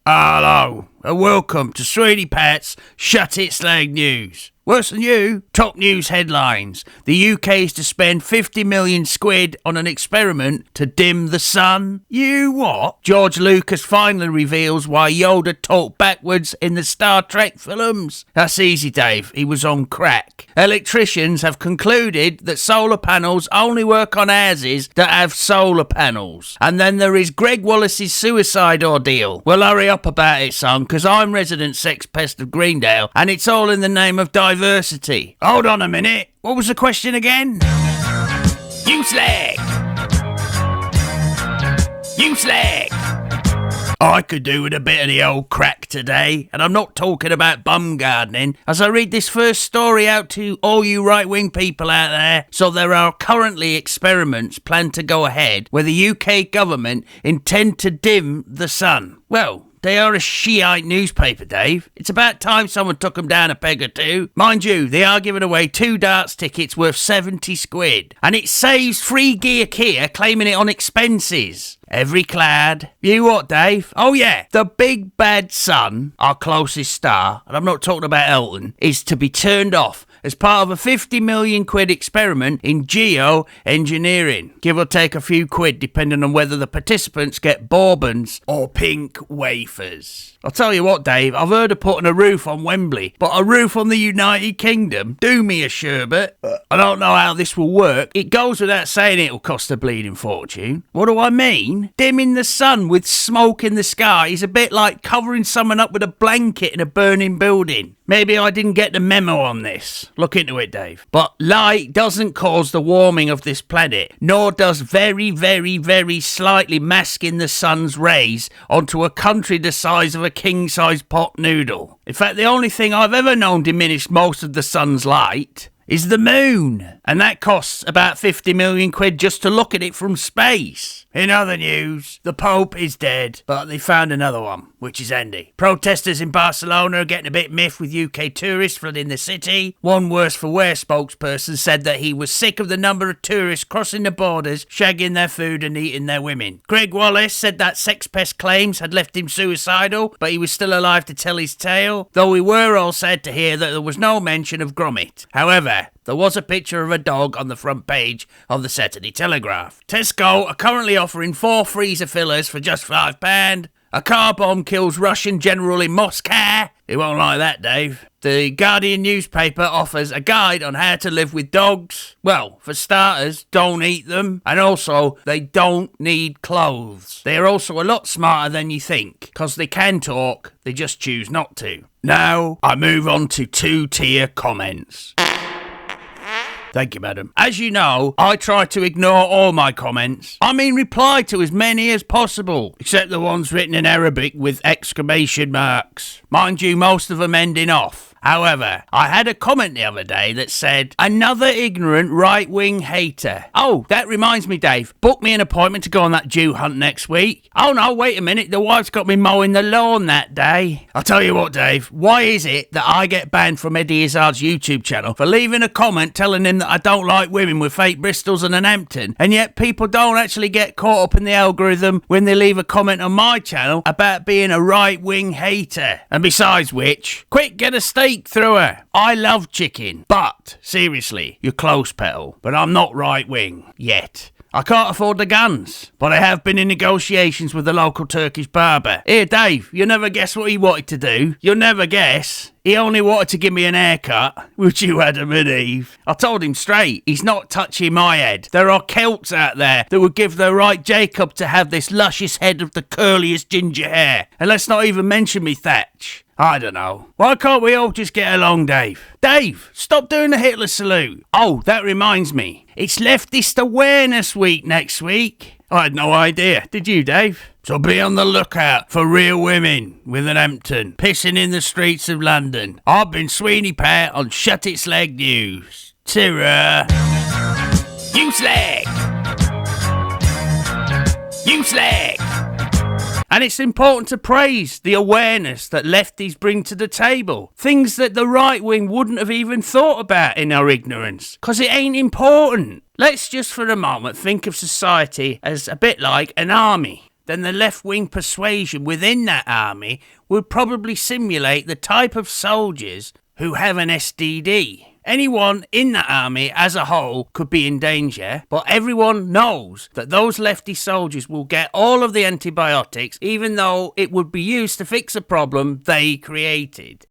Hello, and welcome to Sweeney Pat's Shut It Slag News. Worse than you, top news headlines. The UK is to spend 50 million squid on an experiment to dim the sun. You what? George Lucas finally reveals why Yoda talked backwards in the Star Trek films. That's easy, Dave. He was on crack. Electricians have concluded that solar panels only work on houses that have solar panels. And then there is Greg Wallace's suicide ordeal. Well, hurry up about it, son, because I'm resident sex pest of Greendale, and it's all in the name of diversity. Hold on a minute. What was the question again? You slag! You slag! I could do with a bit of the old crack today, and I'm not talking about bum gardening, as I read this first story out to all you right-wing people out there. So there are currently experiments planned to go ahead where the UK government intend to dim the sun. Well, they are a Shiite newspaper, Dave. It's about time someone took them down a peg or two. Mind you, they are giving away 2 darts tickets worth 70 squid. And it saves free gear Kia claiming it on expenses. Every clad. You what, Dave? Oh yeah, the big bad sun, our closest star, and I'm not talking about Elton, is to be turned off as part of a 50 million quid experiment in geoengineering. Give or take a few quid depending on whether the participants get bourbons or pink wafers. I'll tell you what, Dave, I've heard of putting a roof on Wembley, but a roof on the United Kingdom? Do me a sherbet. I don't know how this will work. It goes without saying it'll cost a bleeding fortune. What do I mean? Dimming the sun with smoke in the sky is a bit like covering someone up with a blanket in a burning building. Maybe I didn't get the memo on this. Look into it, Dave. But light doesn't cause the warming of this planet, nor does very, very, very slightly masking the sun's rays onto a country the size of a king-size pot noodle. In fact, the only thing I've ever known diminish most of the sun's light is the moon, and that costs about 50 million quid just to look at it from space. In other news, the Pope is dead, but they found another one, which is handy. Protesters in Barcelona are getting a bit miffed with UK tourists flooding the city. One worse for wear spokesperson said that he was sick of the number of tourists crossing the borders, shagging their food and eating their women. Greg Wallace said that sex pest claims had left him suicidal, but he was still alive to tell his tale, though we were all sad to hear that there was no mention of Gromit. However, there was a picture of a dog on the front page of the Saturday Telegraph. Tesco are currently offering 4 freezer fillers for just £5. A car bomb kills Russian general in Moscow. You won't like that, Dave. The Guardian newspaper offers a guide on how to live with dogs. Well, for starters, don't eat them. And also, they don't need clothes. They are also a lot smarter than you think, because they can talk, they just choose not to. Now, I move on to 2-tier comments. Thank you, madam. As you know, I try to ignore all my comments. I mean, reply to as many as possible, except the ones written in Arabic with exclamation marks. Mind you, most of them ending off. However, I had a comment the other day that said, another ignorant right-wing hater. Oh, that reminds me, Dave. Book me an appointment to go on that Jew hunt next week. Oh no, wait a minute. The wife's got me mowing the lawn that day. I'll tell you what, Dave. Why is it that I get banned from Eddie Izzard's YouTube channel for leaving a comment telling him that I don't like women with fake Bristols and an Hampton, and yet people don't actually get caught up in the algorithm when they leave a comment on my channel about being a right-wing hater? And besides which, quick, get a steak through her. I love chicken, but seriously, you're close, Petal, but I'm not right-wing yet. I can't afford the guns, but I have been in negotiations with the local Turkish barber. Here, Dave, you'll never guess what he wanted to do. You'll never guess. He only wanted to give me an haircut. Would you, Adam and Eve? I told him straight, he's not touching my head. There are Celts out there that would give their right Jacob to have this luscious head of the curliest ginger hair. And let's not even mention me thatch. I don't know. Why can't we all just get along, Dave? Dave, stop doing the Hitler salute. Oh, that reminds me. It's Leftist Awareness Week next week. I had no idea. Did you, Dave? So be on the lookout for real women with an Hampton pissing in the streets of London. I've been Sweeney Pat on Shut It Slag News. Ta-ra. You slag! You slag! And it's important to praise the awareness that lefties bring to the table. Things that the right wing wouldn't have even thought about in our ignorance. Because it ain't important. Let's just for a moment think of society as a bit like an army. then the left-wing persuasion within that army would probably simulate the type of soldiers who have an STD. Anyone in that army as a whole could be in danger, but everyone knows that those lefty soldiers will get all of the antibiotics even though it would be used to fix a problem they created.